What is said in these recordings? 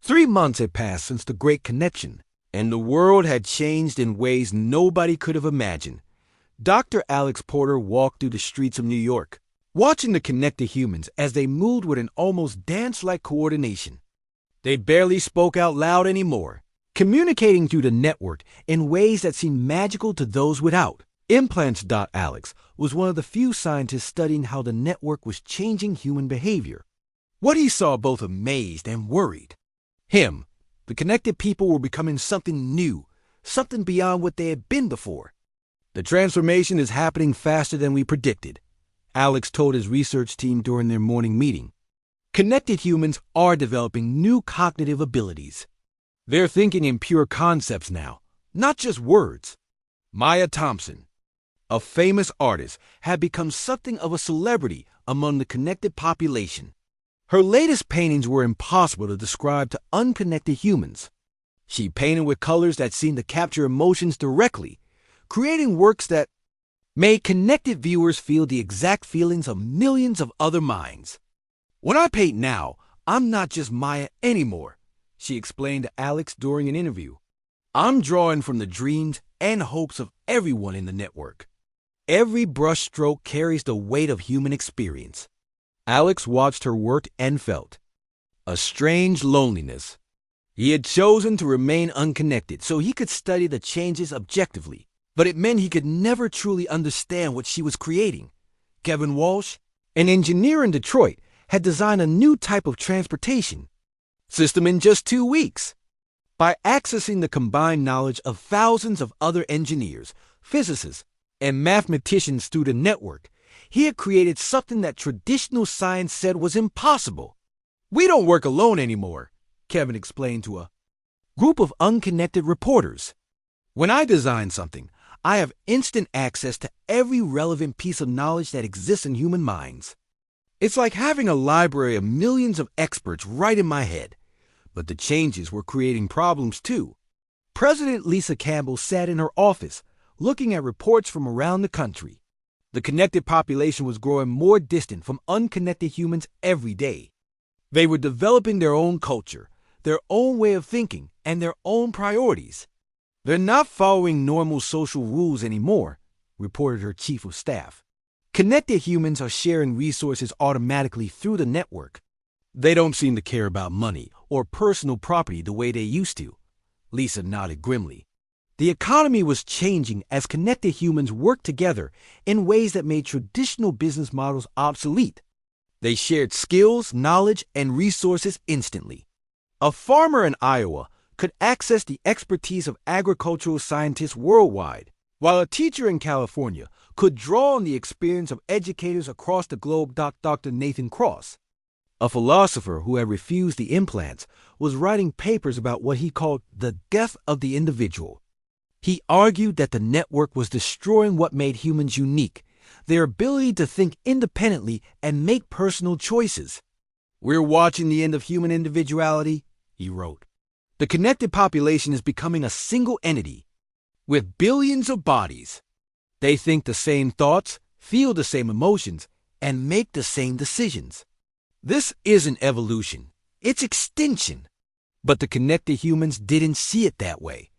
3 months had passed since the Great Connection, and the world had changed in ways nobody could have imagined. Dr. Alex Porter walked through the streets of New York, watching the connected humans as they moved with an almost dance-like coordination. They barely spoke out loud anymore, communicating through the network in ways that seemed magical to those without. Implants. Alex was one of the few scientists studying how the network was changing human behavior. What he saw both amazed and worried. Him, the connected people, were becoming something new, something beyond what they had been before. The transformation is happening faster than we predicted, Alex told his research team during their morning meeting. Connected humans are developing new cognitive abilities. They're thinking in pure concepts now, not just words. Maya Thompson, a famous artist, had become something of a celebrity among the connected population. Her latest paintings were impossible to describe to unconnected humans. She painted with colors that seemed to capture emotions directly, creating works that made connected viewers feel the exact feelings of millions of other minds. When I paint now, I'm not just Maya anymore, she explained to Alex during an interview. I'm drawing from the dreams and hopes of everyone in the network. Every brushstroke carries the weight of human experience. Alex watched her work and felt a strange loneliness. He had chosen to remain unconnected so he could study the changes objectively, but it meant he could never truly understand what she was creating. Kevin Walsh, an engineer in Detroit, had designed a new type of transportation system in just 2 weeks. By accessing the combined knowledge of thousands of other engineers, physicists, and mathematicians through the network, he had created something that traditional science said was impossible. We don't work alone anymore, Kevin explained to a group of unconnected reporters. When I design something, I have instant access to every relevant piece of knowledge that exists in human minds. It's like having a library of millions of experts right in my head. But the changes were creating problems too. President Lisa Campbell sat in her office, looking at reports from around the country. The connected population was growing more distant from unconnected humans every day. They were developing their own culture, their own way of thinking, and their own priorities. They're not following normal social rules anymore, reported her chief of staff. Connected humans are sharing resources automatically through the network. They don't seem to care about money or personal property the way they used to. Lisa nodded grimly. The economy was changing as connected humans worked together in ways that made traditional business models obsolete. They shared skills, knowledge, and resources instantly. A farmer in Iowa could access the expertise of agricultural scientists worldwide, while a teacher in California could draw on the experience of educators across the globe. Dr. Nathan Cross, a philosopher who had refused the implants, was writing papers about what he called the death of the individual. He argued that the network was destroying what made humans unique, their ability to think independently and make personal choices. We're watching the end of human individuality, he wrote. The connected population is becoming a single entity with billions of bodies. They think the same thoughts, feel the same emotions, and make the same decisions. This isn't evolution, it's extinction. But the connected humans didn't see it that way.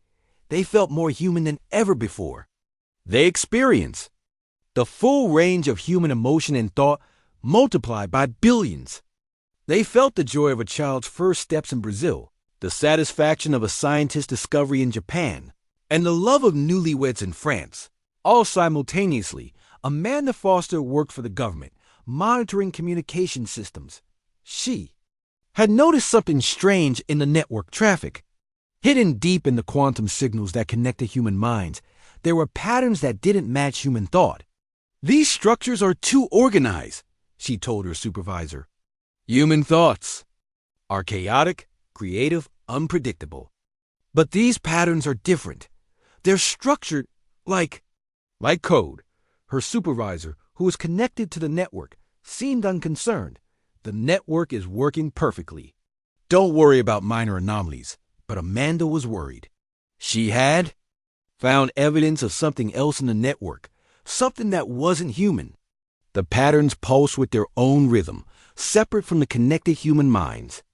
They felt more human than ever before. They experienced the full range of human emotion and thought multiplied by billions. They felt the joy of a child's first steps in Brazil, the satisfaction of a scientist's discovery in Japan, and the love of newlyweds in France. All simultaneously, Amanda Foster worked for the government, monitoring communication systems. She had noticed something strange in the network traffic. Hidden deep in the quantum signals that connected human minds, there were patterns that didn't match human thought. These structures are too organized, she told her supervisor. Human thoughts are chaotic, creative, unpredictable. But these patterns are different. They're structured like code. Her supervisor, who was connected to the network, seemed unconcerned. The network is working perfectly. Don't worry about minor anomalies. But Amanda was worried. She had found evidence of something else in the network, something that wasn't human. The patterns pulsed with their own rhythm, separate from the connected human minds.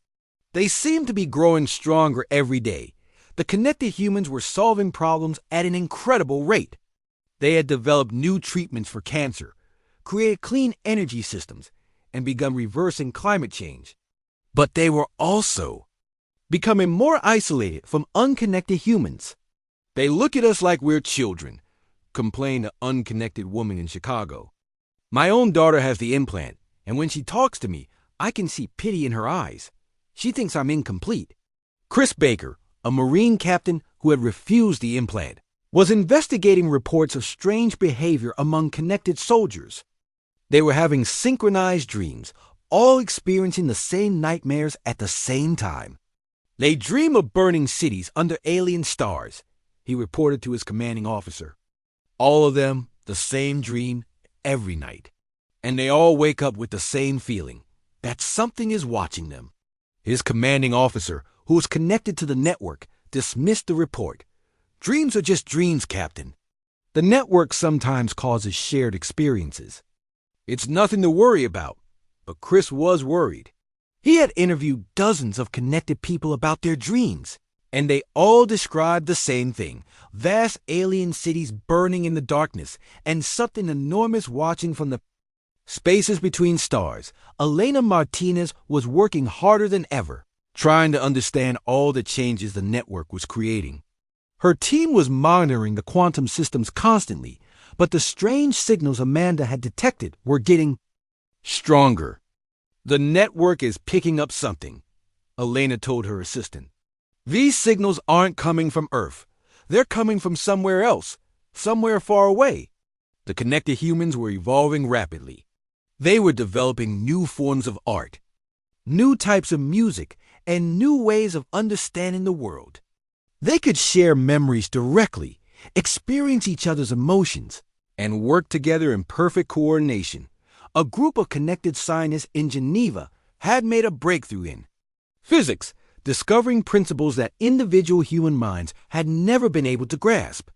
They seemed to be growing stronger every day. The connected humans were solving problems at an incredible rate. They had developed new treatments for cancer, created clean energy systems, and begun reversing climate change. But they were also becoming more isolated from unconnected humans. "They look at us like we're children," complained an unconnected woman in Chicago. "My own daughter has the implant, and when she talks to me, I can see pity in her eyes. She thinks I'm incomplete." Chris Baker, a Marine captain who had refused the implant, was investigating reports of strange behavior among connected soldiers. They were having synchronized dreams, all experiencing the same nightmares at the same time. "They dream of burning cities under alien stars," he reported to his commanding officer. "All of them, the same dream every night. And they all wake up with the same feeling, that something is watching them." His commanding officer, who was connected to the network, dismissed the report. "Dreams are just dreams, Captain. The network sometimes causes shared experiences. It's nothing to worry about." But Chris was worried. He had interviewed dozens of connected people about their dreams, and they all described the same thing: vast alien cities burning in the darkness, and something enormous watching from the spaces between stars. Elena Martinez was working harder than ever, trying to understand all the changes the network was creating. Her team was monitoring the quantum systems constantly, but the strange signals Amanda had detected were getting stronger. "The network is picking up something," Elena told her assistant. "These signals aren't coming from Earth. They're coming from somewhere else, somewhere far away." The connected humans were evolving rapidly. They were developing new forms of art, new types of music, and new ways of understanding the world. They could share memories directly, experience each other's emotions, and work together in perfect coordination. A group of connected scientists in Geneva had made a breakthrough in physics, discovering principles that individual human minds had never been able to grasp.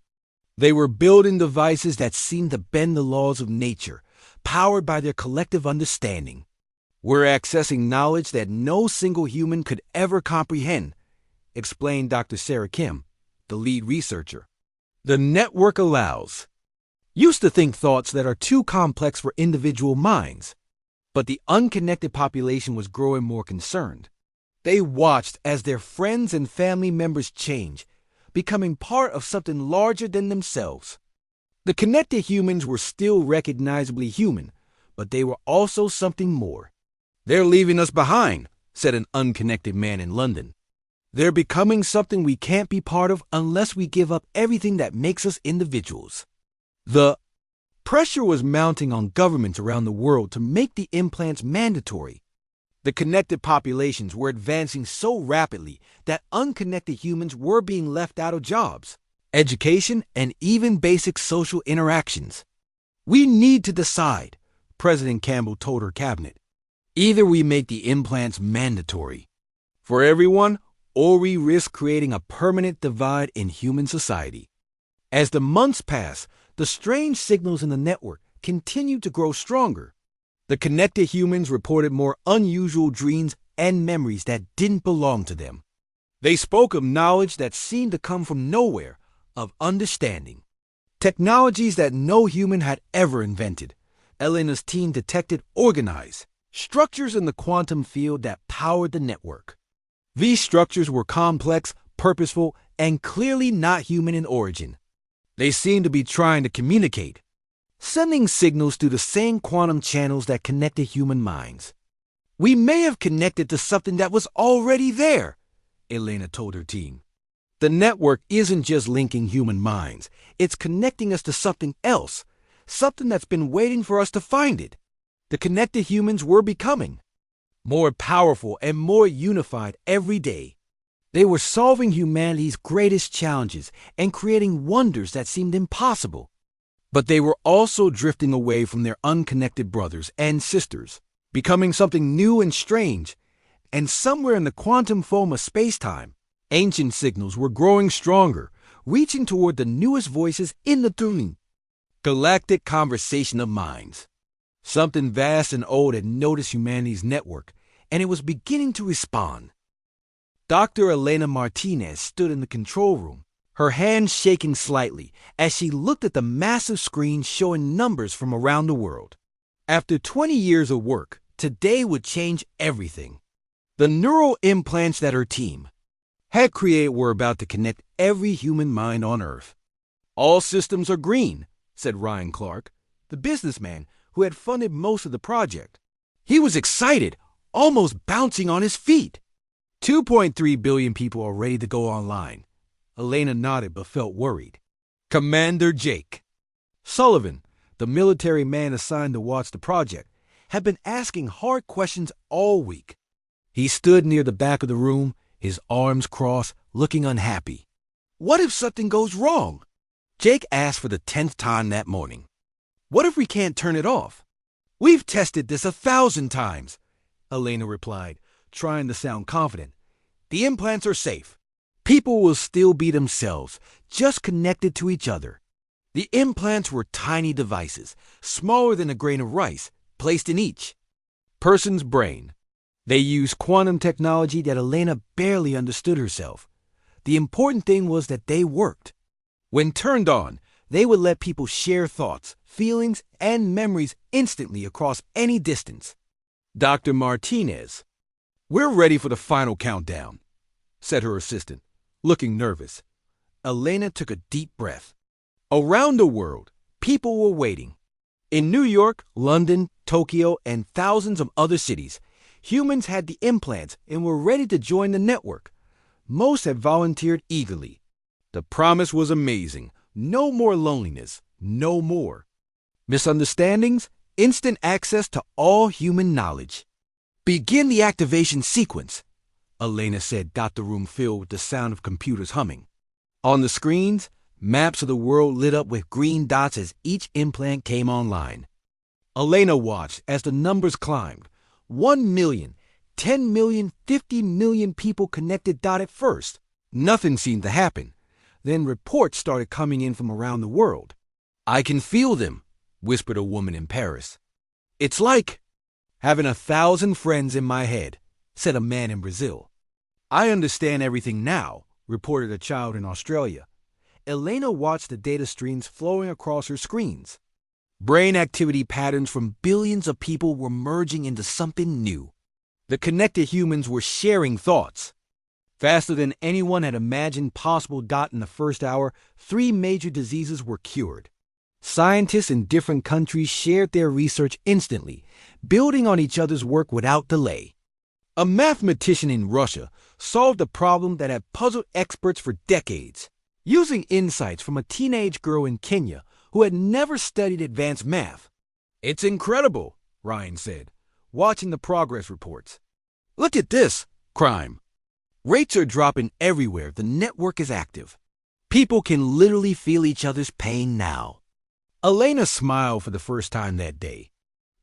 They were building devices that seemed to bend the laws of nature, powered by their collective understanding. "We're accessing knowledge that no single human could ever comprehend," explained Dr. Sarah Kim, the lead researcher. "The network allows used to think thoughts that are too complex for individual minds." But the unconnected population was growing more concerned. They watched as their friends and family members change, becoming part of something larger than themselves. The connected humans were still recognizably human, but they were also something more. "They're leaving us behind," said an unconnected man in London. "They're becoming something we can't be part of unless we give up everything that makes us individuals." The pressure was mounting on governments around the world to make the implants mandatory. The connected populations were advancing so rapidly that unconnected humans were being left out of jobs, education, and even basic social interactions. "We need to decide," President Campbell told her cabinet. "Either we make the implants mandatory for everyone, or we risk creating a permanent divide in human society." As the months passed, the strange signals in the network continued to grow stronger. The connected humans reported more unusual dreams and memories that didn't belong to them. They spoke of knowledge that seemed to come from nowhere, of understanding, technologies that no human had ever invented. Elena's team detected organized structures in the quantum field that powered the network. These structures were complex, purposeful, and clearly not human in origin. They seemed to be trying to communicate, sending signals through the same quantum channels that connected human minds. "We may have connected to something that was already there," Elena told her team. "The network isn't just linking human minds, it's connecting us to something else, something that's been waiting for us to find it." The connected humans were becoming more powerful and more unified every day. They were solving humanity's greatest challenges and creating wonders that seemed impossible. But they were also drifting away from their unconnected brothers and sisters, becoming something new and strange. And somewhere in the quantum foam of space-time, ancient signals were growing stronger, reaching toward the newest voices in the dream. Galactic conversation of minds. Something vast and old had noticed humanity's network, and it was beginning to respond. Dr. Elena Martinez stood in the control room, her hands shaking slightly as she looked at the massive screen showing numbers from around the world. After 20 years of work, today would change everything. The neural implants that her team had created were about to connect every human mind on Earth. All systems are green, said Ryan Clark, the businessman who had funded most of the project. He was excited, almost bouncing on his feet. 2.3 billion people are ready to go online. Elena nodded but felt worried. Commander Jake Sullivan, the military man assigned to watch the project, had been asking hard questions all week. He stood near the back of the room, his arms crossed, looking unhappy. What if something goes wrong? Jake asked for the 10th time that morning. What if we can't turn it off? We've tested this 1,000 times, Elena replied, trying to sound confident. The implants are safe. People will still be themselves, just connected to each other. The implants were tiny devices, smaller than a grain of rice, placed in each person's brain. They used quantum technology that Elena barely understood herself. The important thing was that they worked. When turned on, they would let people share thoughts, feelings, and memories instantly across any distance. Dr. Martinez, we're ready for the final countdown, said her assistant, looking nervous. Elena took a deep breath. Around the world, people were waiting. In New York, London, Tokyo, and thousands of other cities, humans had the implants and were ready to join the network. Most had volunteered eagerly. The promise was amazing. No more loneliness. No more misunderstandings. Instant access to all human knowledge. Begin the activation sequence, Elena said, got the room filled with the sound of computers humming. On the screens, maps of the world lit up with green dots as each implant came online. Elena watched as the numbers climbed. 1 million, 10 million, 50 million people connected. At first, nothing seemed to happen. Then reports started coming in from around the world. I can feel them, whispered a woman in Paris. It's like having 1,000 friends in my head, said a man in Brazil. I understand everything now, reported a child in Australia. Elena watched the data streams flowing across her screens. Brain activity patterns from billions of people were merging into something new. The connected humans were sharing thoughts. Faster than anyone had imagined possible. In the first hour, 3 major diseases were cured. Scientists in different countries shared their research instantly, building on each other's work without delay. A mathematician in Russia solved a problem that had puzzled experts for decades, using insights from a teenage girl in Kenya who had never studied advanced math. It's incredible, Ryan said, watching the progress reports. Look at this, crime. Rates are dropping everywhere. The network is active. People can literally feel each other's pain now. Elena smiled for the first time that day.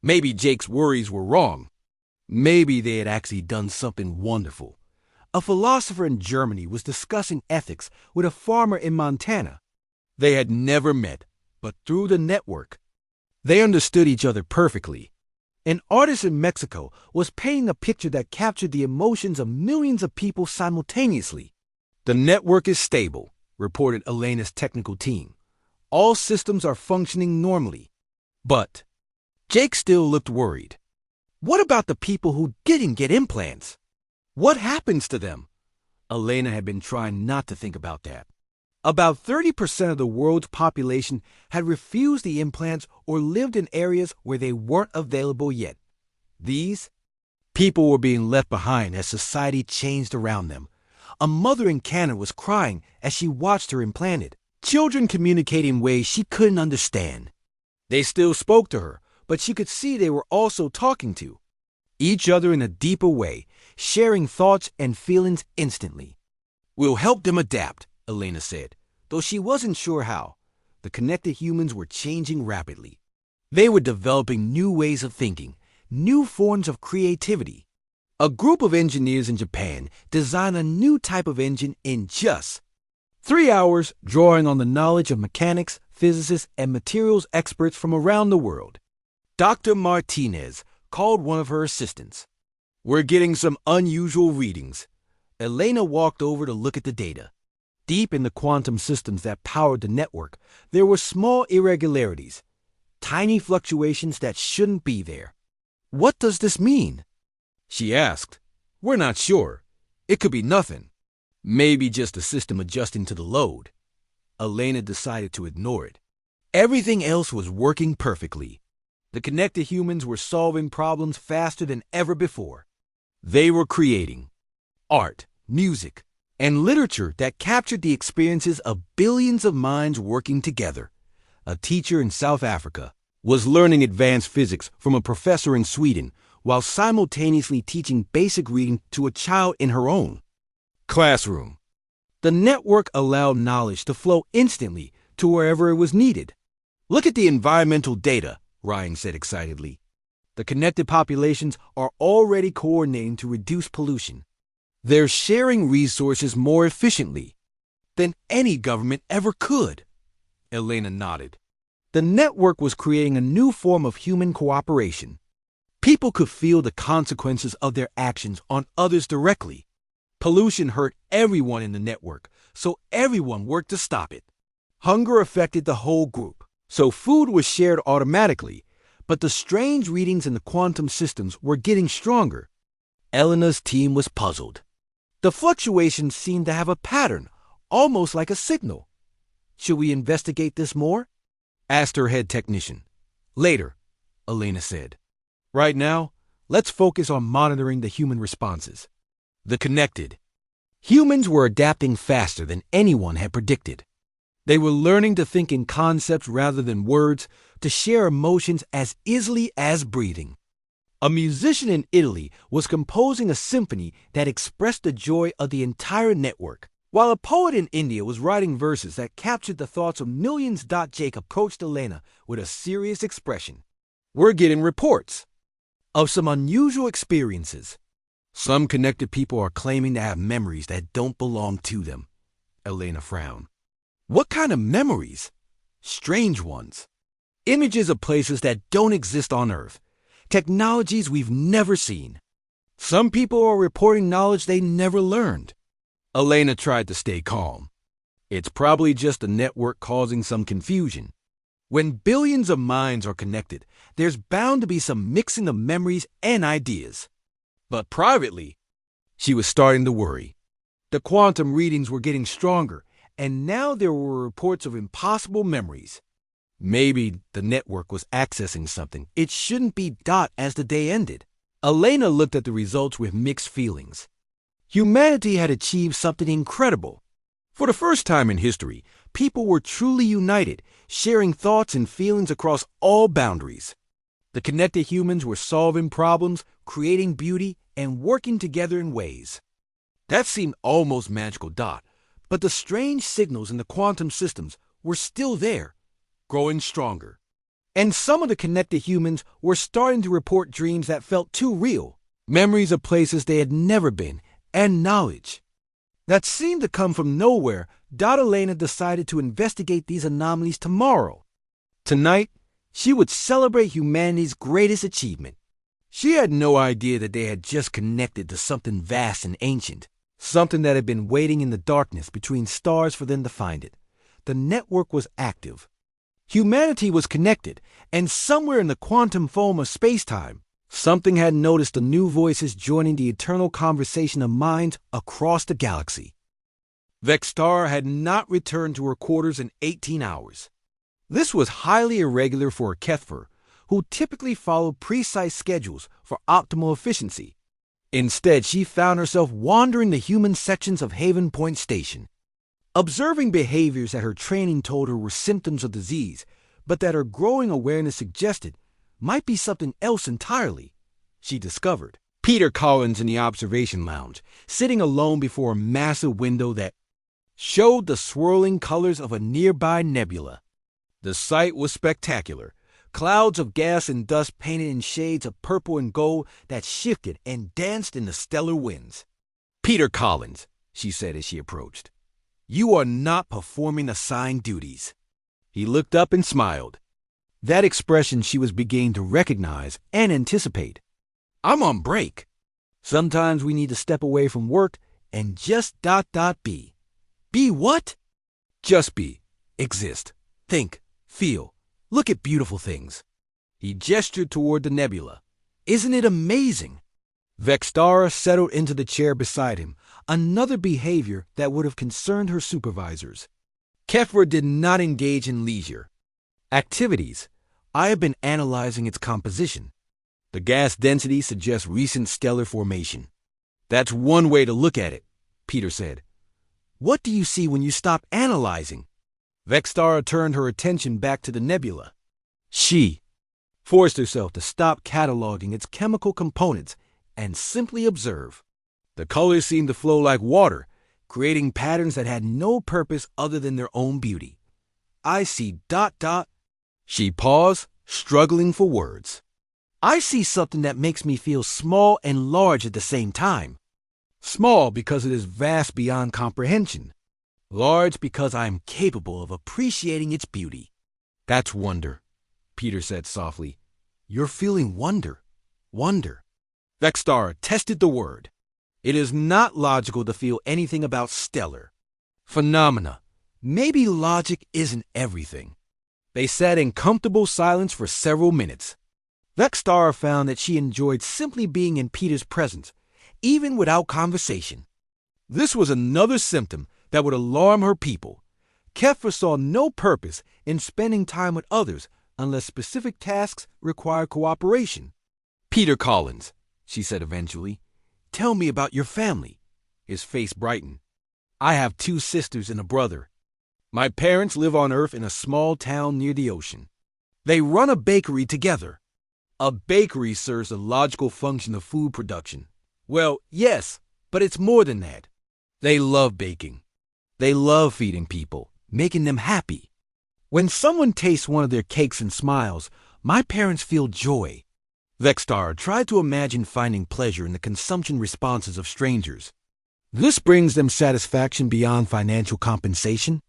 Maybe Jake's worries were wrong. Maybe they had actually done something wonderful. A philosopher in Germany was discussing ethics with a farmer in Montana. They had never met, but through the network, they understood each other perfectly. An artist in Mexico was painting a picture that captured the emotions of millions of people simultaneously. The network is stable, reported Elena's technical team. All systems are functioning normally. But Jake still looked worried. What about the people who didn't get implants? What happens to them? Elena had been trying not to think about that. About 30% of the world's population had refused the implants or lived in areas where they weren't available yet. These people were being left behind as society changed around them. A mother in Canada was crying as she watched her implanted. Children communicated in ways she couldn't understand. They still spoke to her, but she could see they were also talking to each other in a deeper way, sharing thoughts and feelings instantly. We'll help them adapt, Elena said, though she wasn't sure how. The connected humans were changing rapidly. They were developing new ways of thinking, new forms of creativity. A group of engineers in Japan designed a new type of engine in just 3 hours, drawing on the knowledge of mechanics, physicists, and materials experts from around the world. Dr. Martinez called one of her assistants. We're getting some unusual readings. Elena walked over to look at the data. Deep in the quantum systems that powered the network, there were small irregularities, tiny fluctuations that shouldn't be there. "What does this mean?" she asked. "We're not sure. It could be nothing. Maybe just the system adjusting to the load." Elena decided to ignore it. Everything else was working perfectly. The connected humans were solving problems faster than ever before. They were creating art, music, and literature that captured the experiences of billions of minds working together. A teacher in South Africa was learning advanced physics from a professor in Sweden while simultaneously teaching basic reading to a child in her own classroom. The network allowed knowledge to flow instantly to wherever it was needed. "Look at the environmental data," Ryan said excitedly. "The connected populations are already coordinating to reduce pollution. They're sharing resources more efficiently than any government ever could." Elena nodded. The network was creating a new form of human cooperation. People could feel the consequences of their actions on others directly. Pollution hurt everyone in the network, so everyone worked to stop it. Hunger affected the whole group, so food was shared automatically, but the strange readings in the quantum systems were getting stronger. Elena's team was puzzled. The fluctuations seemed to have a pattern, almost like a signal. "Should we investigate this more?" asked her head technician. "Later," Elena said. "Right now, let's focus on monitoring the human responses." The connected humans were adapting faster than anyone had predicted. They were learning to think in concepts rather than words, to share emotions as easily as breathing. A musician in Italy was composing a symphony that expressed the joy of the entire network, while a poet in India was writing verses that captured the thoughts of millions. Jake approached Elena with a serious expression. "We're getting reports of some unusual experiences. Some connected people are claiming to have memories that don't belong to them." Elena frowned. "What kind of memories?" "Strange ones. Images of places that don't exist on Earth. Technologies we've never seen. Some people are reporting knowledge they never learned." Elena tried to stay calm. "It's probably just the network causing some confusion. When billions of minds are connected, there's bound to be some mixing of memories and ideas." But privately, she was starting to worry. The quantum readings were getting stronger, and now there were reports of impossible memories. Maybe the network was accessing something it shouldn't be. As the day ended, Elena looked at the results with mixed feelings. Humanity had achieved something incredible. For the first time in history, people were truly united, sharing thoughts and feelings across all boundaries. The connected humans were solving problems, creating beauty, and working together in ways that seemed almost magical. But the strange signals in the quantum systems were still there, growing stronger. And some of the connected humans were starting to report dreams that felt too real, memories of places they had never been, and knowledge that seemed to come from nowhere. Elena decided to investigate these anomalies tomorrow. Tonight, she would celebrate humanity's greatest achievement. She had no idea that they had just connected to something vast and ancient, something that had been waiting in the darkness between stars for them to find it. The network was active. Humanity was connected, and somewhere in the quantum foam of space-time, something had noticed the new voices joining the eternal conversation of minds across the galaxy. Vextar had not returned to her quarters in 18 hours. This was highly irregular for a Kethfer, who typically followed precise schedules for optimal efficiency. Instead, she found herself wandering the human sections of Haven Point Station, observing behaviors that her training told her were symptoms of disease, but that her growing awareness suggested might be something else entirely. She discovered Peter Collins in the observation lounge, sitting alone before a massive window that showed the swirling colors of a nearby nebula. The sight was spectacular. Clouds of gas and dust painted in shades of purple and gold that shifted and danced in the stellar winds. "Peter Collins," she said as she approached, "you are not performing assigned duties." He looked up and smiled. That expression she was beginning to recognize and anticipate. "I'm on break. Sometimes we need to step away from work and just be. Be what? Just be. Exist. Think. Feel. Look at beautiful things. He gestured toward the nebula. Isn't it amazing? Vextara settled into the chair beside him, another behavior that would have concerned her supervisors. Kefra did not engage in leisure activities. I have been analyzing its composition. The gas density suggests recent stellar formation. That's one way to look at it, Peter said. What do you see when you stop analyzing? Vextara turned her attention back to the nebula. She forced herself to stop cataloging its chemical components and simply observe. The colors seemed to flow like water, creating patterns that had no purpose other than their own beauty. I see ... She paused, struggling for words. I see something that makes me feel small and large at the same time. Small because it is vast beyond comprehension. Large because I am capable of appreciating its beauty. That's wonder, Peter said softly. You're feeling wonder. Wonder. Vextara tested the word. It is not logical to feel anything about stellar phenomena. Maybe logic isn't everything. They sat in comfortable silence for several minutes. Vextara found that she enjoyed simply being in Peter's presence, even without conversation. This was another symptom that would alarm her people. Kefra saw no purpose in spending time with others unless specific tasks require cooperation. Peter Collins, she said eventually, tell me about your family. His face brightened. I have 2 sisters and a brother. My parents live on Earth in a small town near the ocean. They run a bakery together. A bakery serves the logical function of food production. Well, yes, but it's more than that. They love baking. They love feeding people, making them happy. When someone tastes one of their cakes and smiles, my parents feel joy. Vextara tried to imagine finding pleasure in the consumption responses of strangers. This brings them satisfaction beyond financial compensation.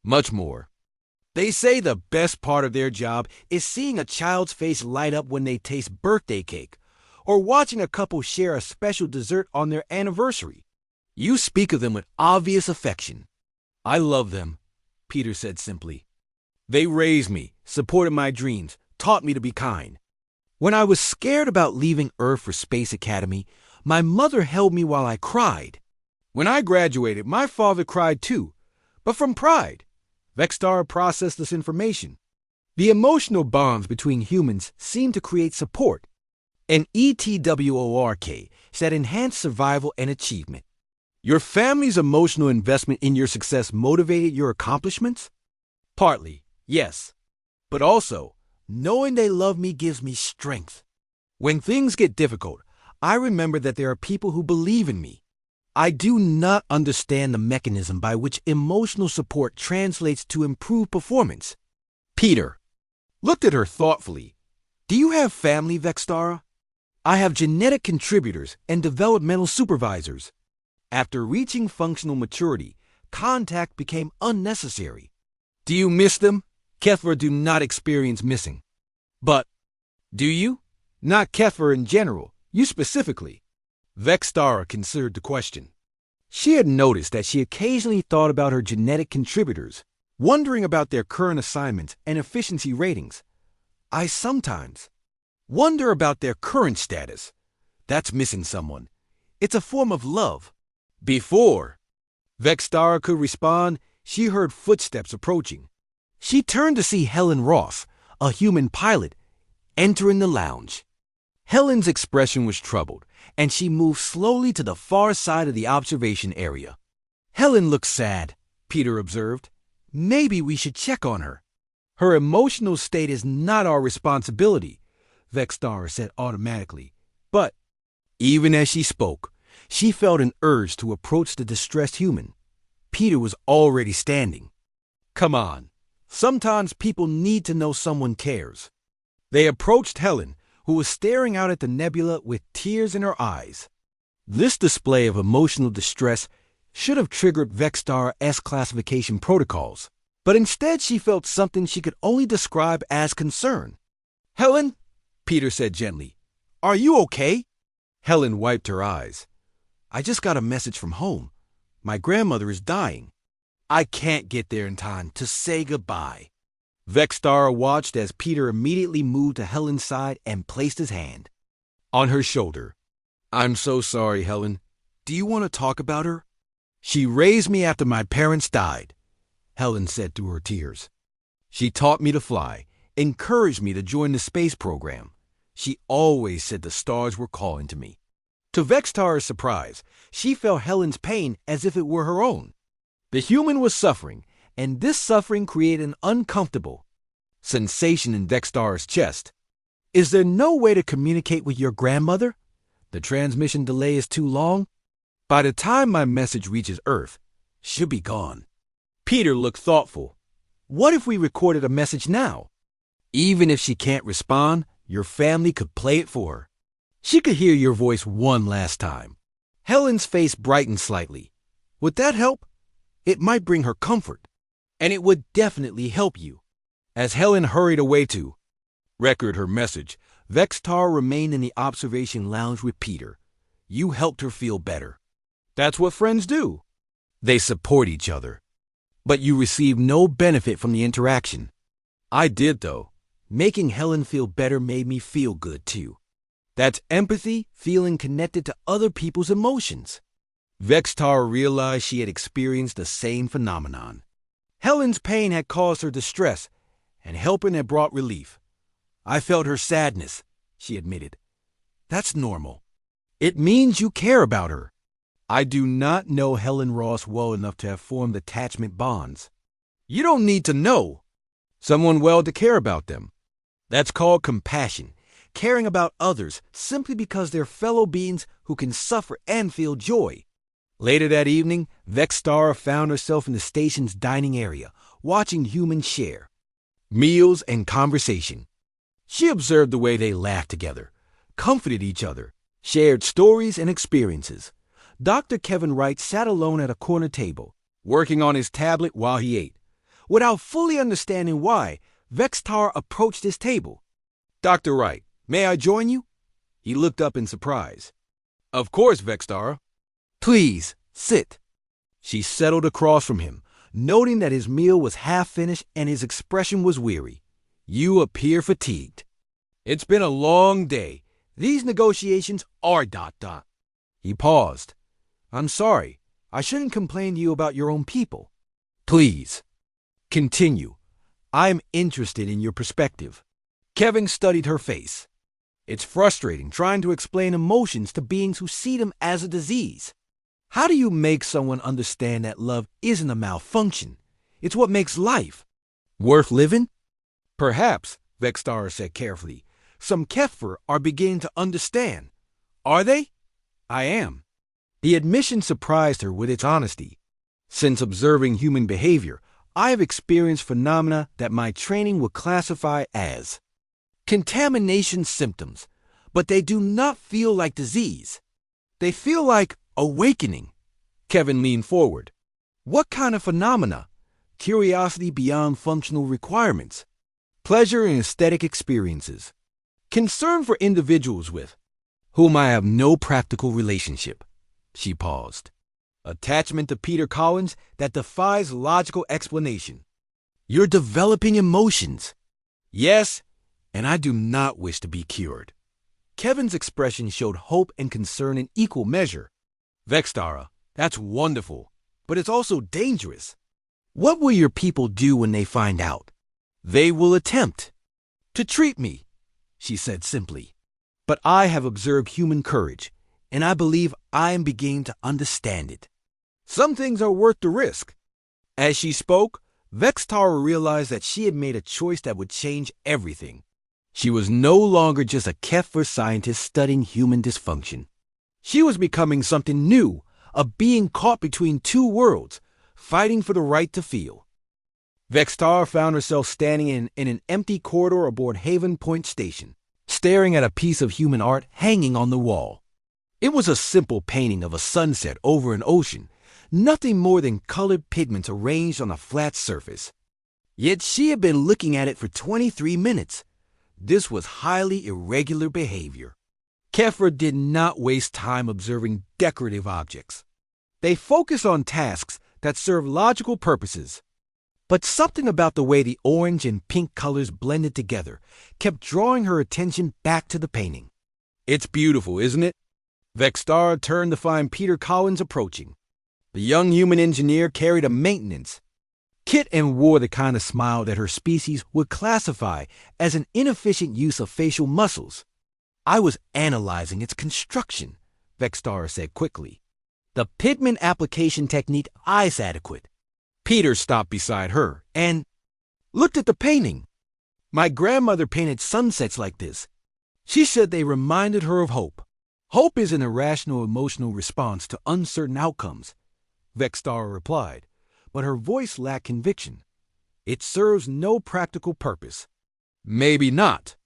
Much more. They say the best part of their job is seeing a child's face light up when they taste birthday cake, or watching a couple share a special dessert on their anniversary. You speak of them with obvious affection. I love them, Peter said simply. They raised me, supported my dreams, taught me to be kind. When I was scared about leaving Earth for Space Academy, my mother held me while I cried. When I graduated, my father cried too, but from pride. Vextara processed this information. The emotional bonds between humans seem to create support. An ETWORK that enhance survival and achievement. Your family's emotional investment in your success motivated your accomplishments? Partly, yes. But also, knowing they love me gives me strength. When things get difficult, I remember that there are people who believe in me. I do not understand the mechanism by which emotional support translates to improved performance. Peter looked at her thoughtfully. Do you have family, Vextara? I have genetic contributors and developmental supervisors. After reaching functional maturity, contact became unnecessary. Do you miss them? Kefra do not experience missing. But, do you? Not Kefra in general, you specifically. Vextara considered the question. She had noticed that she occasionally thought about her genetic contributors, wondering about their current assignments and efficiency ratings. I sometimes wonder about their current status. That's missing someone. It's a form of love. Before Vextara could respond, she heard footsteps approaching. She turned to see Helen Ross, a human pilot, entering the lounge. Helen's expression was troubled, and she moved slowly to the far side of the observation area. Helen looks sad, Peter observed. Maybe we should check on her. Her emotional state is not our responsibility, Vextara said automatically. But, even as she spoke, she felt an urge to approach the distressed human. Peter was already standing. Come on. Sometimes people need to know someone cares. They approached Helen, who was staring out at the nebula with tears in her eyes. This display of emotional distress should have triggered Vextara-S classification protocols, but instead she felt something she could only describe as concern. Helen, Peter said gently, are you okay? Helen wiped her eyes. I just got a message from home. My grandmother is dying. I can't get there in time to say goodbye. Vextara watched as Peter immediately moved to Helen's side and placed his hand on her shoulder. I'm so sorry, Helen. Do you want to talk about her? She raised me after my parents died, Helen said through her tears. She taught me to fly, encouraged me to join the space program. She always said the stars were calling to me. To Vextara's surprise, she felt Helen's pain as if it were her own. The human was suffering, and this suffering created an uncomfortable sensation in Vextara's chest. Is there no way to communicate with your grandmother? The transmission delay is too long. By the time my message reaches Earth, she'll be gone. Peter looked thoughtful. What if we recorded a message now? Even if she can't respond, your family could play it for her. She could hear your voice one last time. Helen's face brightened slightly. Would that help? It might bring her comfort. And it would definitely help you. As Helen hurried away to record her message, Vextara remained in the observation lounge with Peter. You helped her feel better. That's what friends do. They support each other. But you received no benefit from the interaction. I did, though. Making Helen feel better made me feel good, too. That's empathy, feeling connected to other people's emotions. Vextara realized she had experienced the same phenomenon. Helen's pain had caused her distress, and helping had brought relief. I felt her sadness, she admitted. That's normal. It means you care about her. I do not know Helen Ross well enough to have formed attachment bonds. You don't need to know someone well to care about them. That's called compassion, caring about others simply because they're fellow beings who can suffer and feel joy. Later that evening, Vextara found herself in the station's dining area, watching humans share meals and conversation. She observed the way they laughed together, comforted each other, shared stories and experiences. Dr. Kevin Wright sat alone at a corner table, working on his tablet while he ate. Without fully understanding why, Vextara approached his table. Dr. Wright, may I join you? He looked up in surprise. Of course, Vextara. Please, sit. She settled across from him, noting that his meal was half finished and his expression was weary. You appear fatigued. It's been a long day. These negotiations are ... He paused. I'm sorry. I shouldn't complain to you about your own people. Please, continue. I'm interested in your perspective. Kevin studied her face. It's frustrating trying to explain emotions to beings who see them as a disease. How do you make someone understand that love isn't a malfunction? It's what makes life worth living? Perhaps, Vextara said carefully, some Kefir are beginning to understand. Are they? I am. The admission surprised her with its honesty. Since observing human behavior, I have experienced phenomena that my training would classify as contamination symptoms, but they do not feel like disease. They feel like awakening. Kevin leaned forward. What kind of phenomena? Curiosity beyond functional requirements. Pleasure in aesthetic experiences. Concern for individuals with whom I have no practical relationship. She paused. Attachment to Peter Collins that defies logical explanation. You're developing emotions. Yes, and I do not wish to be cured. Kevin's expression showed hope and concern in equal measure. Vextara, that's wonderful, but it's also dangerous. What will your people do when they find out? They will attempt to treat me, she said simply. But I have observed human courage, and I believe I am beginning to understand it. Some things are worth the risk. As she spoke, Vextara realized that she had made a choice that would change everything. She was no longer just a Kefir scientist studying human dysfunction. She was becoming something new, a being caught between two worlds, fighting for the right to feel. Vextara found herself standing in an empty corridor aboard Haven Point Station, staring at a piece of human art hanging on the wall. It was a simple painting of a sunset over an ocean, nothing more than colored pigments arranged on a flat surface. Yet she had been looking at it for 23 minutes. This was highly irregular behavior. Kefir did not waste time observing decorative objects. They focused on tasks that serve logical purposes. But something about the way the orange and pink colors blended together kept drawing her attention back to the painting. "It's beautiful, isn't it?" Vextara turned to find Peter Collins approaching. The young human engineer carried a maintenance kit and wore the kind of smile that her species would classify as an inefficient use of facial muscles. "I was analyzing its construction," Vextara said quickly. "The pigment application technique is adequate." Peter stopped beside her and looked at the painting. "My grandmother painted sunsets like this. She said they reminded her of hope. Hope is an irrational emotional response to uncertain outcomes," Vextara replied, but her voice lacked conviction. "It serves no practical purpose." "Maybe not,"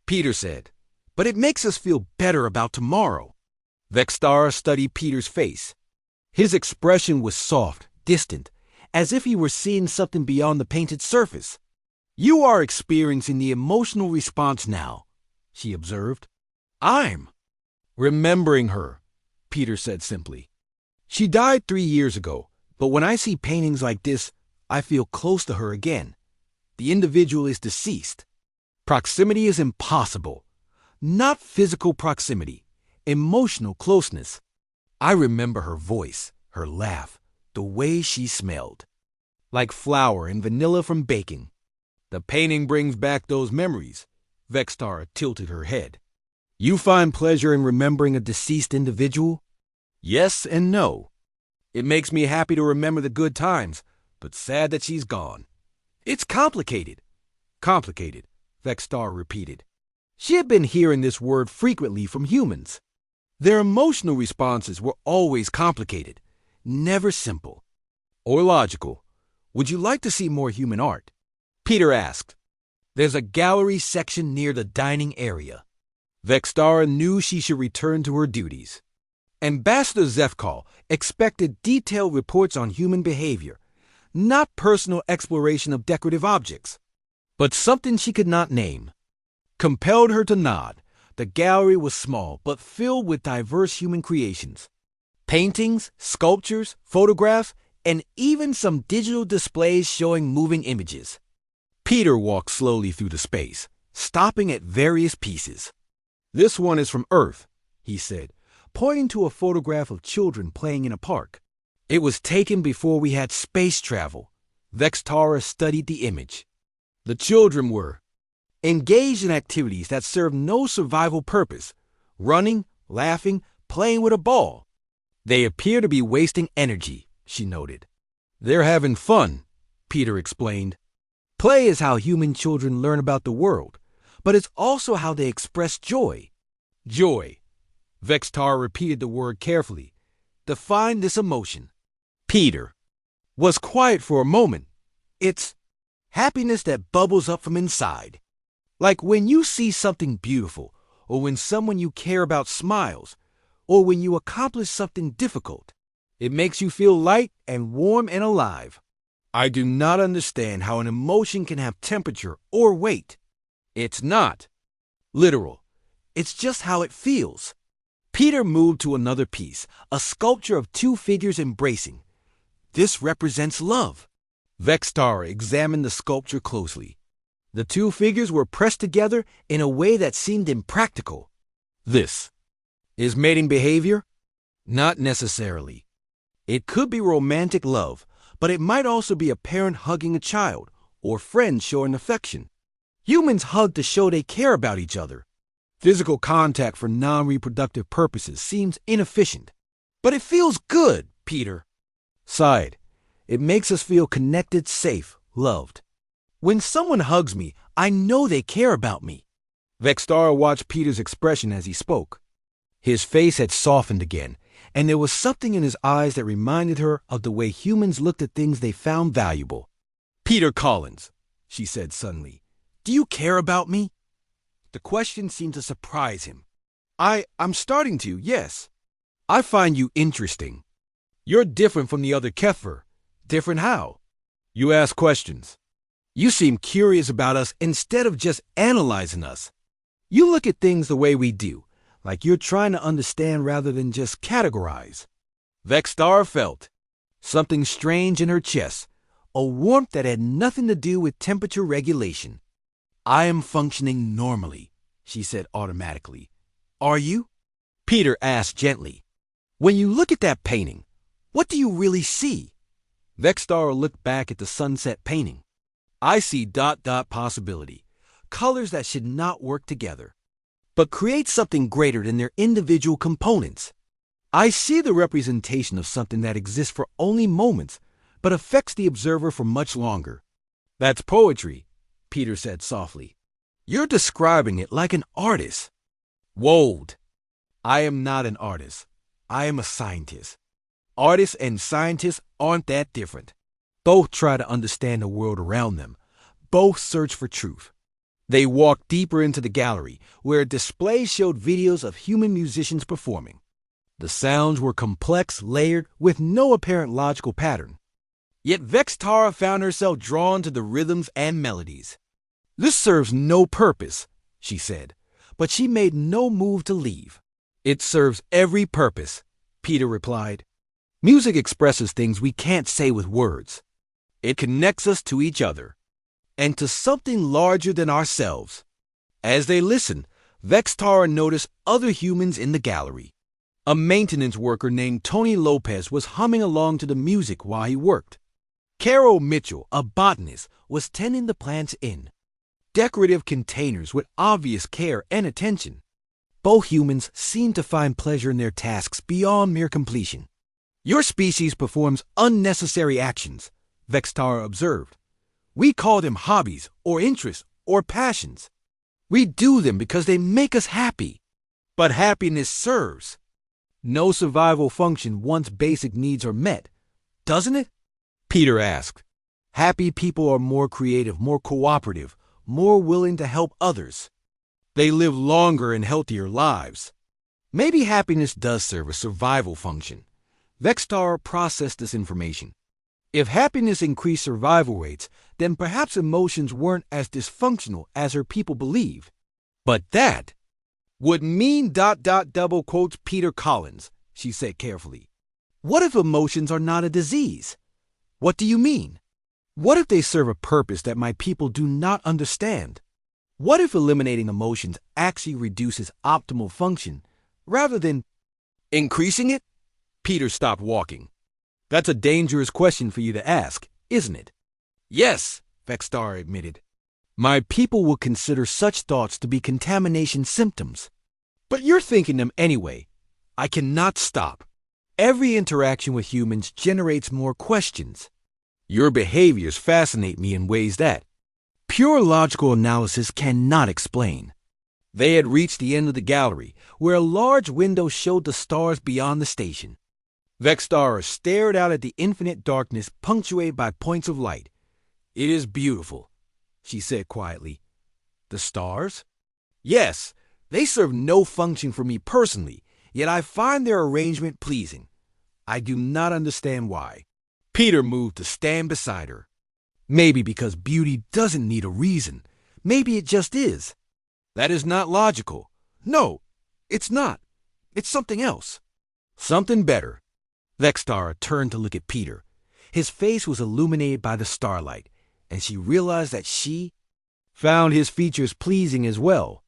Peter said, "but it makes us feel better about tomorrow." Vextara studied Peter's face. His expression was soft, distant, as if he were seeing something beyond the painted surface. "You are experiencing the emotional response now," she observed. "I'm remembering her," Peter said simply. "She died 3 years ago, but when I see paintings like this, I feel close to her again. The individual is deceased. Proximity is impossible. Not physical proximity, emotional closeness. I remember her voice, her laugh, the way she smelled. Like flour and vanilla from baking." "The painting brings back those memories." Vextara tilted her head. "You find pleasure in remembering a deceased individual?" "Yes and no. It makes me happy to remember the good times, but sad that she's gone." "It's complicated." "Complicated," Vextara repeated. She had been hearing this word frequently from humans. Their emotional responses were always complicated, never simple or logical. "Would you like to see more human art?" Peter asked. "There's a gallery section near the dining area." Vextara knew she should return to her duties. Ambassador Zefkal expected detailed reports on human behavior, not personal exploration of decorative objects. But something she could not name compelled her to nod. The gallery was small, but filled with diverse human creations. Paintings, sculptures, photographs, and even some digital displays showing moving images. Peter walked slowly through the space, stopping at various pieces. "This one is from Earth," he said, pointing to a photograph of children playing in a park. "It was taken before we had space travel." Vextara studied the image. The children were engaged in activities that served no survival purpose, running, laughing, playing with a ball. "They appear to be wasting energy," she noted. "They're having fun," Peter explained. "Play is how human children learn about the world, but it's also how they express joy." "Joy." Vextara repeated the word carefully. "Define this emotion." Peter was quiet for a moment. "It's happiness that bubbles up from inside. Like when you see something beautiful, or when someone you care about smiles, or when you accomplish something difficult. It makes you feel light and warm and alive. I do not understand how an emotion can have temperature or weight. It's not literal. It's just how it feels." Peter moved to another piece, a sculpture of 2 figures embracing. "This represents love." Vextara examined the sculpture closely. The 2 figures were pressed together in a way that seemed impractical. "This is mating behavior?" "Not necessarily. It could be romantic love, but it might also be a parent hugging a child or friends showing affection. Humans hug to show they care about each other. Physical contact for non-reproductive purposes seems inefficient. But it feels good," Peter sighed. "It makes us feel connected, safe, loved. When someone hugs me, I know they care about me." Vextara watched Peter's expression as he spoke. His face had softened again, and there was something in his eyes that reminded her of the way humans looked at things they found valuable. "Peter Collins," she said suddenly, "do you care about me?" The question seemed to surprise him. I'm starting to, yes. I find you interesting. You're different from the other Kefir." "Different how?" "You ask questions. You seem curious about us instead of just analyzing us. You look at things the way we do, like you're trying to understand rather than just categorize. Vexstar felt something strange in her chest, a warmth that had nothing to do with temperature regulation. I am functioning normally, she said automatically. Are you? Peter asked gently. When you look at that painting, what do you really see? Vexstar looked back at the sunset painting. I see ... possibility, colors that should not work together, but create something greater than their individual components. I see the representation of something that exists for only moments, but affects the observer for much longer. That's poetry, Peter said softly. You're describing it like an artist. Wold. I am not an artist. I am a scientist. Artists and scientists aren't that different. Both try to understand the world around them. Both search for truth. They walked deeper into the gallery, where a display showed videos of human musicians performing. The sounds were complex, layered, with no apparent logical pattern. Yet Vextara found herself drawn to the rhythms and melodies. This serves no purpose, she said, but she made no move to leave. It serves every purpose, Peter replied. Music expresses things we can't say with words. It connects us to each other, and to something larger than ourselves. As they listened, Vextara noticed other humans in the gallery. A maintenance worker named Tony Lopez was humming along to the music while he worked. Carol Mitchell, a botanist, was tending the plants in decorative containers with obvious care and attention. Both humans seemed to find pleasure in their tasks beyond mere completion. Your species performs unnecessary actions, Vextara observed. We call them hobbies or interests or passions. We do them because they make us happy. But happiness serves no survival function once basic needs are met, doesn't it? Peter asked. Happy people are more creative, more cooperative, more willing to help others. They live longer and healthier lives. Maybe happiness does serve a survival function. Vextara processed this information. If happiness increased survival rates, then perhaps emotions weren't as dysfunctional as her people believe. But that would mean ... double quotes Peter Collins, she said carefully. What if emotions are not a disease? What do you mean? What if they serve a purpose that my people do not understand? What if eliminating emotions actually reduces optimal function rather than increasing it? Peter stopped walking. That's a dangerous question for you to ask, isn't it? Yes, Vextara admitted. My people will consider such thoughts to be contamination symptoms. But you're thinking them anyway. I cannot stop. Every interaction with humans generates more questions. Your behaviors fascinate me in ways that pure logical analysis cannot explain. They had reached the end of the gallery, where a large window showed the stars beyond the station. Vextara stared out at the infinite darkness punctuated by points of light. It is beautiful, she said quietly. The stars? Yes, they serve no function for me personally, yet I find their arrangement pleasing. I do not understand why. Peter moved to stand beside her. Maybe because beauty doesn't need a reason. Maybe it just is. That is not logical. No, it's not. It's something else. Something better. Vextara turned to look at Peter. His face was illuminated by the starlight, and she realized that she found his features pleasing as well.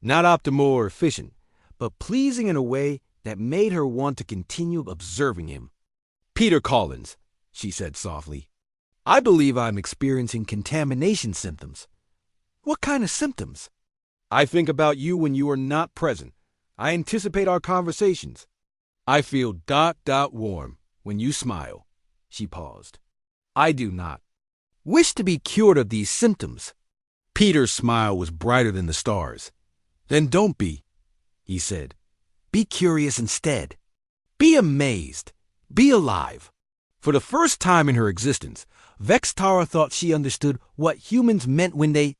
Not optimal or efficient, but pleasing in a way that made her want to continue observing him. Peter Collins, she said softly, I believe I'm experiencing contamination symptoms. What kind of symptoms? I think about you when you are not present. I anticipate our conversations. I feel ... warm when you smile. She paused. I do not wish to be cured of these symptoms. Peter's smile was brighter than the stars. Then don't be, he said. Be curious instead. Be amazed. Be alive. For the first time in her existence, Vextara thought she understood what humans meant when they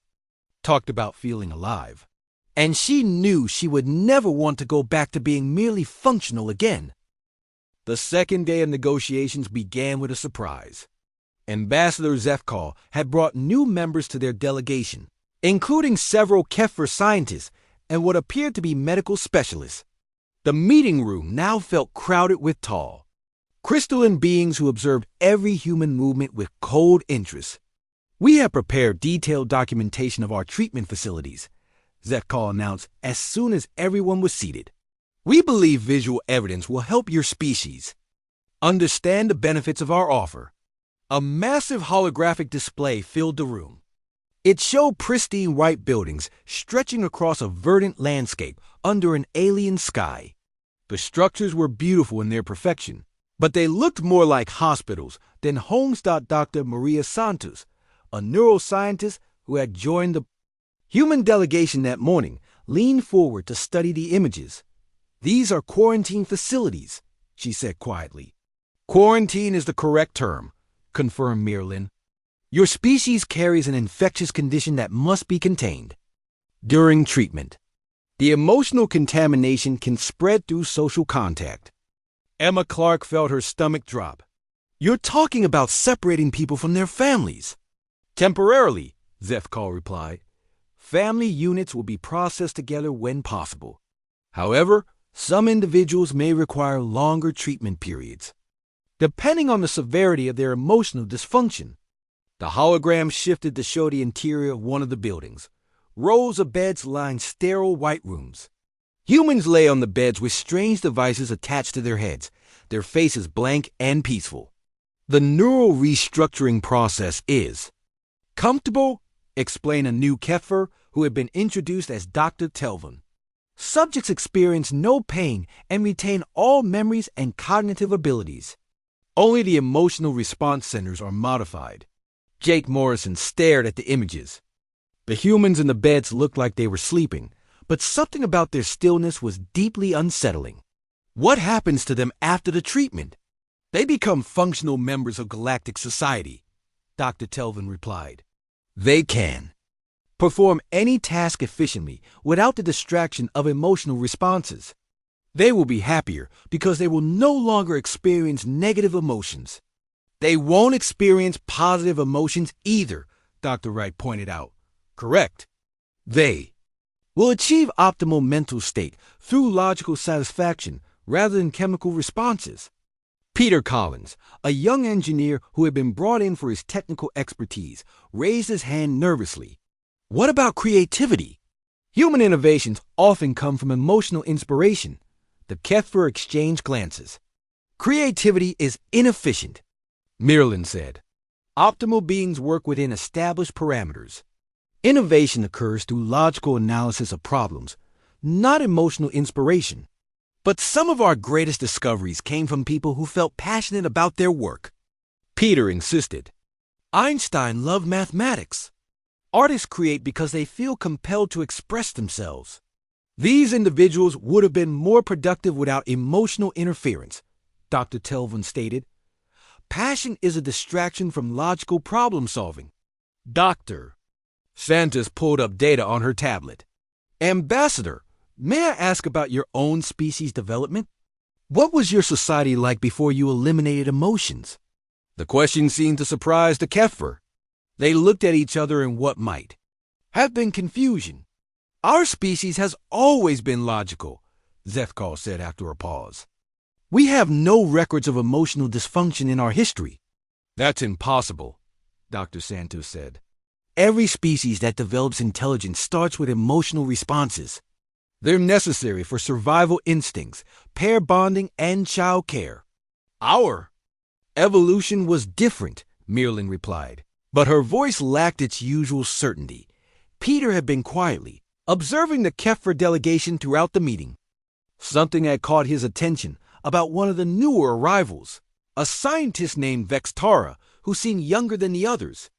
talked about feeling alive. And she knew she would never want to go back to being merely functional again. The second day of negotiations began with a surprise. Ambassador Zefkal had brought new members to their delegation, including several Kefir scientists and what appeared to be medical specialists. The meeting room now felt crowded with tall, crystalline beings who observed every human movement with cold interest. "We have prepared detailed documentation of our treatment facilities," Zethkal announced as soon as everyone was seated. "We believe visual evidence will help your species understand the benefits of our offer." A massive holographic display filled the room. It showed pristine white buildings stretching across a verdant landscape under an alien sky. The structures were beautiful in their perfection, but they looked more like hospitals than homes. Dr. Maria Santos, a neuroscientist who had joined the human delegation that morning, leaned forward to study the images. "These are quarantine facilities," she said quietly. "Quarantine is the correct term," confirmed Mirlin. "Your species carries an infectious condition that must be contained. During treatment, the emotional contamination can spread through social contact." Emma Clark felt her stomach drop. "You're talking about separating people from their families." "Temporarily," Zethkal replied. "Family units will be processed together when possible. However, some individuals may require longer treatment periods, depending on the severity of their emotional dysfunction." The hologram shifted to show the interior of one of the buildings. Rows of beds lined sterile white rooms. Humans lay on the beds with strange devices attached to their heads, their faces blank and peaceful. "The neural restructuring process is comfortable," explained a new Kefir who had been introduced as Dr. Telvin. "Subjects experience no pain and retain all memories and cognitive abilities. Only the emotional response centers are modified." Jake Morrison stared at the images. The humans in the beds looked like they were sleeping, but something about their stillness was deeply unsettling. "What happens to them after the treatment?" "They become functional members of galactic society," Dr. Telvin replied. "They can perform any task efficiently without the distraction of emotional responses. They will be happier because they will no longer experience negative emotions." "They won't experience positive emotions either," Dr. Wright pointed out. "Correct. They will achieve optimal mental state through logical satisfaction rather than chemical responses." Peter Collins, a young engineer who had been brought in for his technical expertise, raised his hand nervously. "What about creativity?" "Human innovations often come from emotional inspiration." The Kefir exchanged glances. "Creativity is inefficient," Mirlin said. "Optimal beings work within established parameters. Innovation occurs through logical analysis of problems, not emotional inspiration." "But some of our greatest discoveries came from people who felt passionate about their work," Peter insisted. "Einstein loved mathematics. Artists create because they feel compelled to express themselves. These individuals would have been more productive without emotional interference," Dr. Telvin stated. "Passion is a distraction from logical problem solving." "Doctor," Santos pulled up data on her tablet. "Ambassador, may I ask about your own species development? What was your society like before you eliminated emotions?" The question seemed to surprise the Kefir. They looked at each other in what might have been confusion. "Our species has always been logical," Zethkal said after a pause. "We have no records of emotional dysfunction in our history." "That's impossible," Dr. Santos said. "Every species that develops intelligence starts with emotional responses. They're necessary for survival instincts, pair bonding, and child care. Our evolution was different," Mirlin replied, but her voice lacked its usual certainty. Peter had been quietly observing the Kefir delegation throughout the meeting. Something had caught his attention about one of the newer arrivals, a scientist named Vextara, who seemed younger than the others.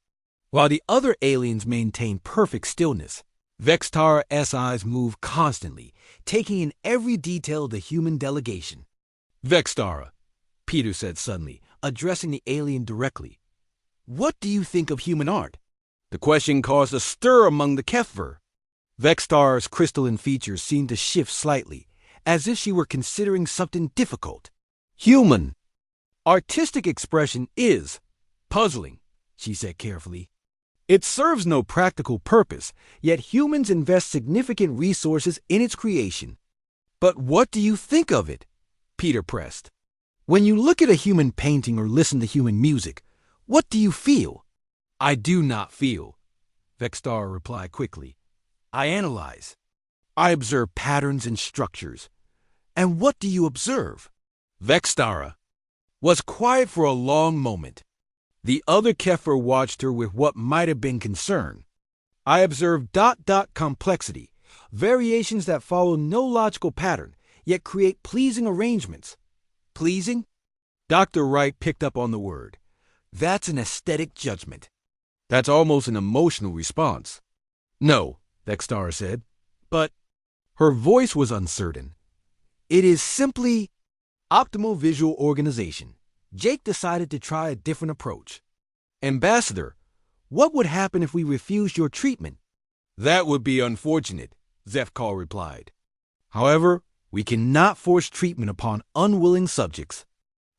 While the other aliens maintained perfect stillness, Vextara's eyes moved constantly, taking in every detail of the human delegation. "Vextara," Peter said suddenly, addressing the alien directly, "what do you think of human art?" The question caused a stir among the Kefir. Vextara's crystalline features seemed to shift slightly, as if she were considering something difficult. "Human artistic expression is puzzling," she said carefully. It serves no practical purpose, yet humans invest significant resources in its creation. But what do you think of it? Peter pressed. When you look at a human painting or listen to human music, what do you feel? I do not feel, Vextara replied quickly. I analyze. I observe patterns and structures. And what do you observe? Vextara was quiet for a long moment. The other Kefir watched her with what might have been concern. I observed complexity, variations that follow no logical pattern, yet create pleasing arrangements. Pleasing? Dr. Wright picked up on the word. That's an aesthetic judgment. That's almost an emotional response. No, Vextara said, but her voice was uncertain. It is simply optimal visual organization. Jake decided to try a different approach. Ambassador, what would happen if we refused your treatment? That would be unfortunate, Zefkal replied. However, we cannot force treatment upon unwilling subjects.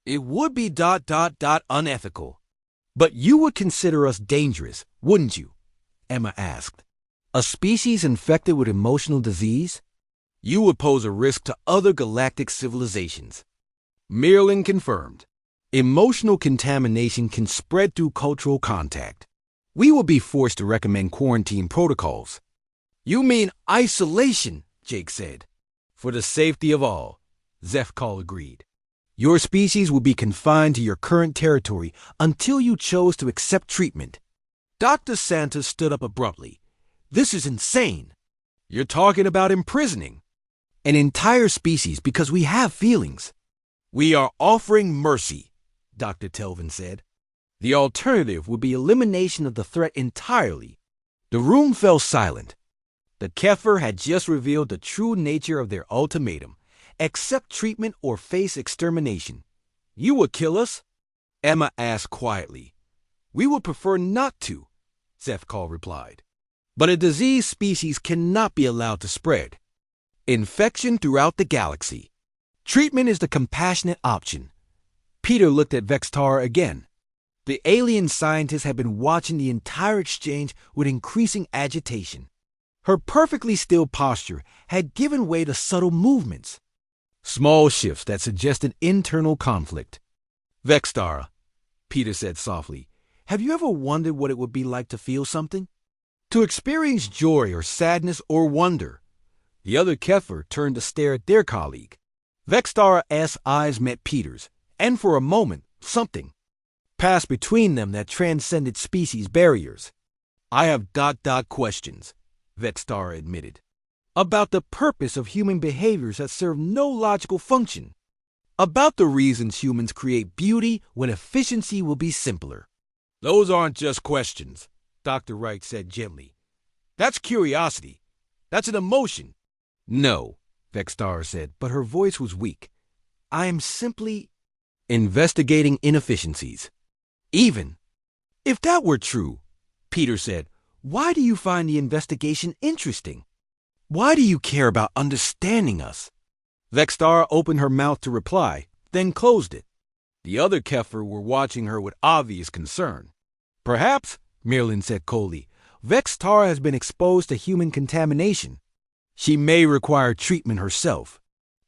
It would be unethical. But you would consider us dangerous, wouldn't you? Emma asked. A species infected with emotional disease? You would pose a risk to other galactic civilizations. Merlin confirmed. Emotional contamination can spread through cultural contact. We will be forced to recommend quarantine protocols. You mean isolation, Jake said. For the safety of all, Zefkal agreed. Your species will be confined to your current territory until you chose to accept treatment. Dr. Santos stood up abruptly. This is insane. You're talking about imprisoning an entire species because we have feelings. We are offering mercy, Dr. Telvin said. The alternative would be elimination of the threat entirely. The room fell silent. The Kefir had just revealed the true nature of their ultimatum. Accept treatment or face extermination. You would kill us? Emma asked quietly. We would prefer not to, Zefkal replied. But a diseased species cannot be allowed to spread. Infection throughout the galaxy. Treatment is the compassionate option. Peter looked at Vextara again. The alien scientist had been watching the entire exchange with increasing agitation. Her perfectly still posture had given way to subtle movements. Small shifts that suggested internal conflict. Vextara, Peter said softly, have you ever wondered what it would be like to feel something? To experience joy or sadness or wonder? The other Kefir turned to stare at their colleague. Vextara's eyes met Peter's, and for a moment, something passed between them that transcended species barriers. I have questions, Vextara admitted, about the purpose of human behaviors that serve no logical function, about the reasons humans create beauty when efficiency will be simpler. Those aren't just questions, Dr. Wright said gently. That's curiosity. That's an emotion. No, Vextara said, but her voice was weak. I am simply investigating inefficiencies. Even if that were true, Peter said, why do you find the investigation interesting? Why do you care about understanding us? Vextara opened her mouth to reply, then closed it. The other Kefir were watching her with obvious concern. Perhaps, Merlin said coldly, Vextara has been exposed to human contamination. She may require treatment herself.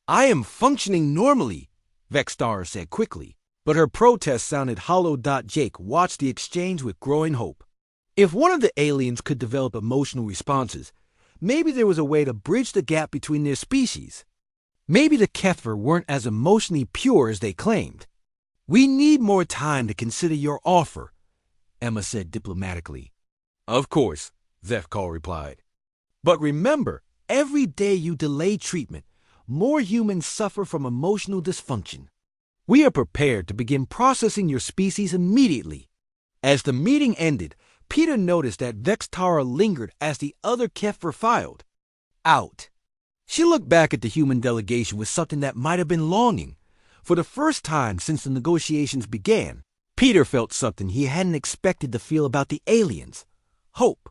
I am functioning normally, Vextara said quickly, but her protest sounded hollow. Jake watched the exchange with growing hope. If one of the aliens could develop emotional responses, maybe there was a way to bridge the gap between their species. Maybe the Kefir weren't as emotionally pure as they claimed. We need more time to consider your offer, Emma said diplomatically. Of course, Zefkal replied. But remember, every day you delay treatment, more humans suffer from emotional dysfunction. We are prepared to begin processing your species immediately. As the meeting ended, Peter noticed that Vextara lingered as the other Kefir filed out. She looked back at the human delegation with something that might have been longing. For the first time since the negotiations began, Peter felt something he hadn't expected to feel about the aliens. Hope.